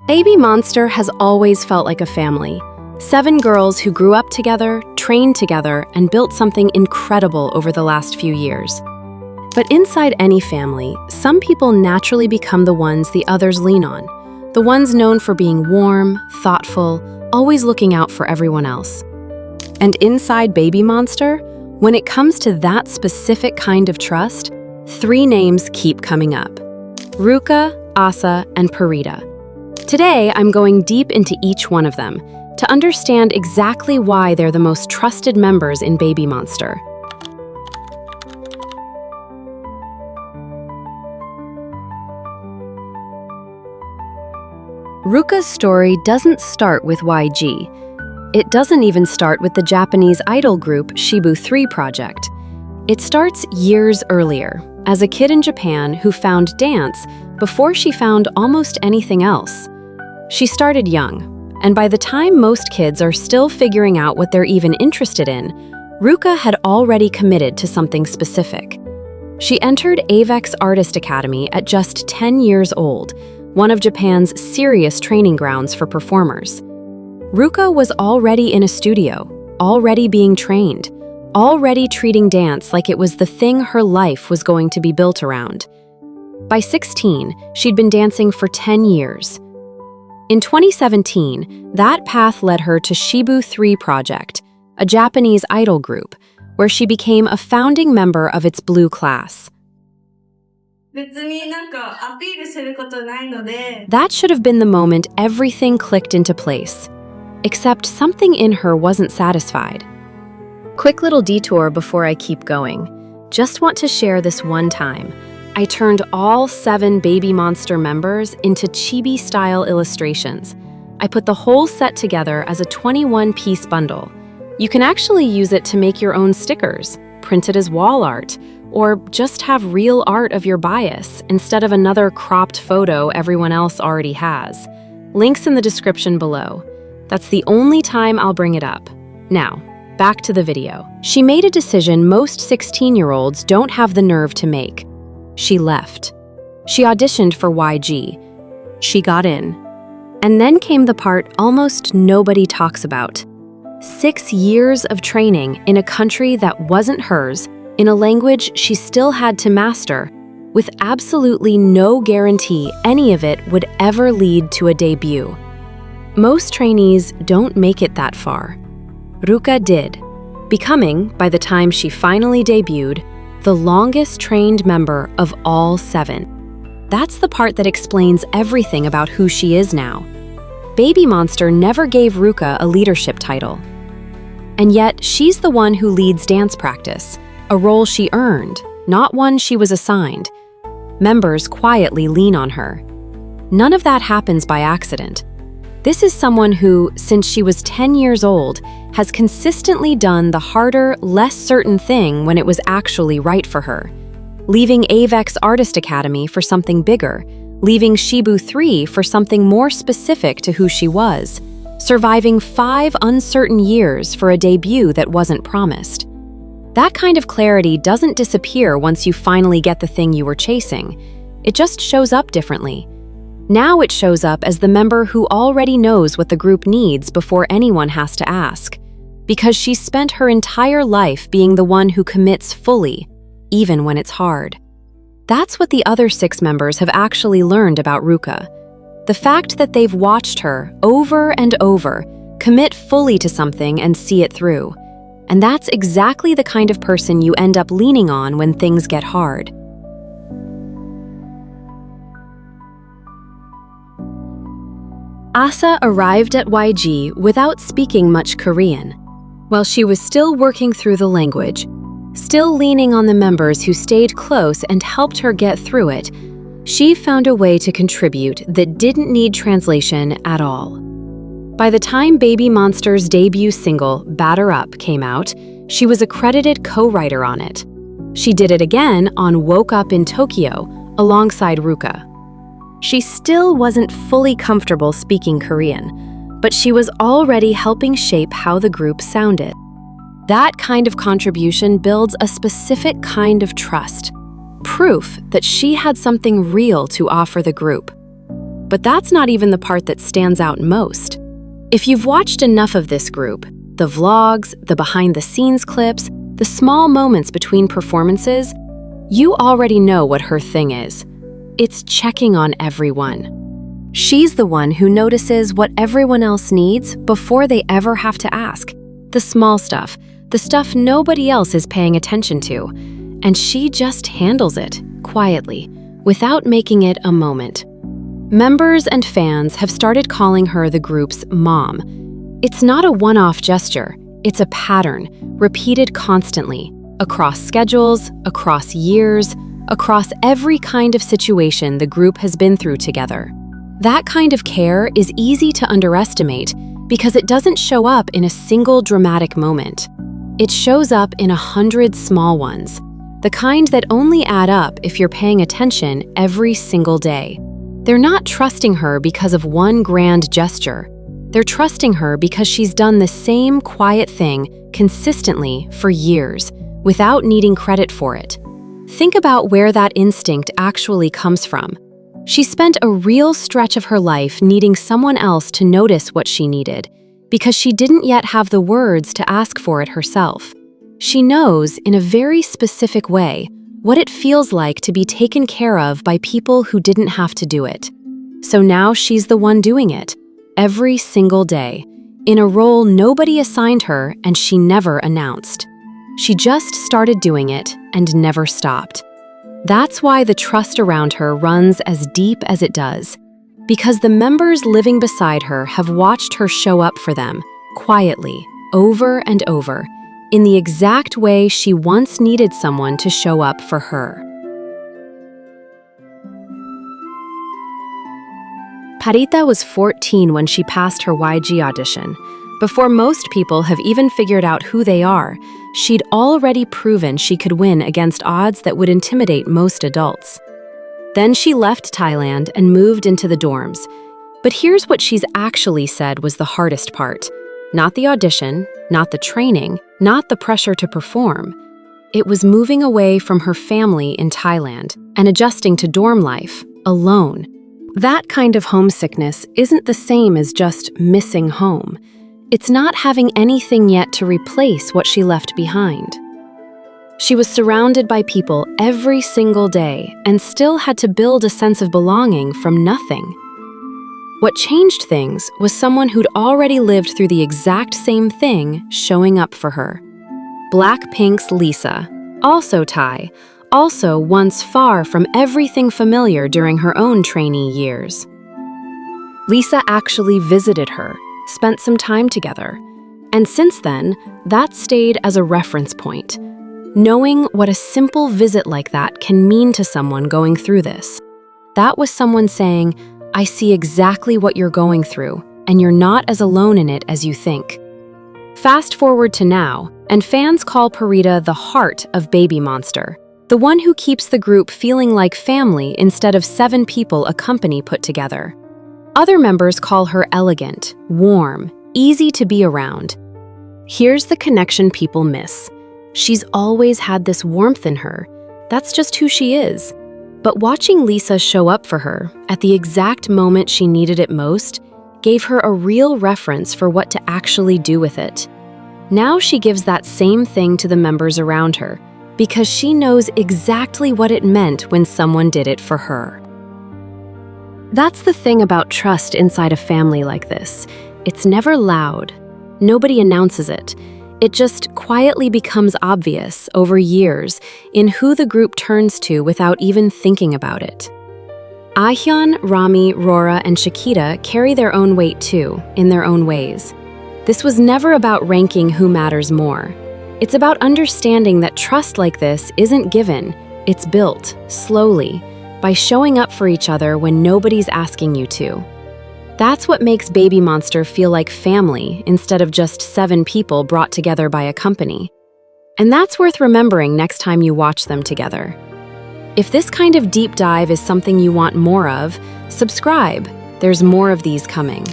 Baby Monster has always felt like a family. 7 girls who grew up together, trained together, and built something incredible over the last few years. But inside any family, some people naturally become the ones the others lean on. The ones known for being warm, thoughtful, always looking out for everyone else. And inside Baby Monster, when it comes to that specific kind of trust, 3 names keep coming up: Ruka, Asa, and Pharita. Today, I'm going deep into each one of them to understand exactly why they're the most trusted members in Baby Monster. Ruka's story doesn't start with YG. It doesn't even start with the Japanese idol group Shibu 3 project. It starts years earlier, as a kid in Japan who found dance before she found almost anything else. She started young, and by the time most kids are still figuring out what they're even interested in, Ruka had already committed to something specific. She entered Avex Artist Academy at just 10 years old, one of Japan's serious training grounds for performers. Ruka was already in a studio, already being trained, already treating dance like it was the thing her life was going to be built around. By 16, she'd been dancing for 10 years. In 2017, that path led her to Shibu 3 Project, a Japanese idol group, where she became a founding member of its blue class. That should have been the moment everything clicked into place. Except something in her wasn't satisfied. Quick little detour before I keep going. Just want to share this one time. I turned all 7 Baby Monster members into chibi-style illustrations. I put the whole set together as a 21-piece bundle. You can actually use it to make your own stickers, print it as wall art, or just have real art of your bias instead of another cropped photo everyone else already has. Links in the description below. That's the only time I'll bring it up. Now, back to the video. She made a decision most 16-year-olds don't have the nerve to make. She left. She auditioned for YG. She got in. And then came the part almost nobody talks about. 6 years of training in a country that wasn't hers, in a language she still had to master, with absolutely no guarantee any of it would ever lead to a debut. Most trainees don't make it that far. Ruka did, becoming, by the time she finally debuted, the longest trained member of all 7. That's the part that explains everything about who she is now. Baby Monster never gave Ruka a leadership title. And yet, she's the one who leads dance practice, a role she earned, not one she was assigned. Members quietly lean on her. None of that happens by accident. This is someone who, since she was 10 years old, has consistently done the harder, less certain thing when it was actually right for her. Leaving Avex Artist Academy for something bigger, leaving Shibu 3 for something more specific to who she was, surviving 5 uncertain years for a debut that wasn't promised. That kind of clarity doesn't disappear once you finally get the thing you were chasing. It just shows up differently. Now it shows up as the member who already knows what the group needs before anyone has to ask, because she's spent her entire life being the one who commits fully, even when it's hard. That's what the other 6 members have actually learned about Ruka. The fact that they've watched her, over and over, commit fully to something and see it through. And that's exactly the kind of person you end up leaning on when things get hard. Asa arrived at YG without speaking much Korean. While she was still working through the language, still leaning on the members who stayed close and helped her get through it, she found a way to contribute that didn't need translation at all. By the time Baby Monster's debut single, Batter Up, came out, she was a credited co-writer on it. She did it again on Woke Up in Tokyo, alongside Ruka. She still wasn't fully comfortable speaking Korean, but she was already helping shape how the group sounded. That kind of contribution builds a specific kind of trust, proof that she had something real to offer the group. But that's not even the part that stands out most. If you've watched enough of this group, the vlogs, the behind-the-scenes clips, the small moments between performances, you already know what her thing is. It's checking on everyone. She's the one who notices what everyone else needs before they ever have to ask. The small stuff, the stuff nobody else is paying attention to. And she just handles it, quietly, without making it a moment. Members and fans have started calling her the group's mom. It's not a one-off gesture, it's a pattern, repeated constantly, across schedules, across years, across every kind of situation the group has been through together. That kind of care is easy to underestimate because it doesn't show up in a single dramatic moment. It shows up in 100 small ones, the kind that only add up if you're paying attention every single day. They're not trusting her because of one grand gesture. They're trusting her because she's done the same quiet thing consistently for years, without needing credit for it. Think about where that instinct actually comes from. She spent a real stretch of her life needing someone else to notice what she needed, because she didn't yet have the words to ask for it herself. She knows, in a very specific way, what it feels like to be taken care of by people who didn't have to do it. So now she's the one doing it, every single day, in a role nobody assigned her and she never announced. She just started doing it and never stopped. That's why the trust around her runs as deep as it does, because the members living beside her have watched her show up for them, quietly, over and over, in the exact way she once needed someone to show up for her. Pharita was 14 when she passed her YG audition. Before most people have even figured out who they are, she'd already proven she could win against odds that would intimidate most adults. Then she left Thailand and moved into the dorms. But here's what she's actually said was the hardest part. Not the audition, not the training, not the pressure to perform. It was moving away from her family in Thailand and adjusting to dorm life, alone. That kind of homesickness isn't the same as just missing home. It's not having anything yet to replace what she left behind. She was surrounded by people every single day and still had to build a sense of belonging from nothing. What changed things was someone who'd already lived through the exact same thing showing up for her. Blackpink's Lisa, also Thai, also once far from everything familiar during her own trainee years. Lisa actually visited her, spent some time together, and since then, that stayed as a reference point, knowing what a simple visit like that can mean to someone going through this. That was someone saying, I see exactly what you're going through, and you're not as alone in it as you think. Fast forward to now, and fans call Pharita the heart of BABYMONSTER, the one who keeps the group feeling like family instead of 7 people a company put together. Other members call her elegant, warm, easy to be around. Here's the connection people miss. She's always had this warmth in her. That's just who she is. But watching Lisa show up for her at the exact moment she needed it most gave her a real reference for what to actually do with it. Now she gives that same thing to the members around her because she knows exactly what it meant when someone did it for her. That's the thing about trust inside a family like this. It's never loud. Nobody announces it. It just quietly becomes obvious over years in who the group turns to without even thinking about it. Ahyun, Rami, Rora, and Shakita carry their own weight too, in their own ways. This was never about ranking who matters more. It's about understanding that trust like this isn't given, it's built, slowly, by showing up for each other when nobody's asking you to. That's what makes BABYMONSTER feel like family instead of just 7 people brought together by a company. And that's worth remembering next time you watch them together. If this kind of deep dive is something you want more of, subscribe. There's more of these coming.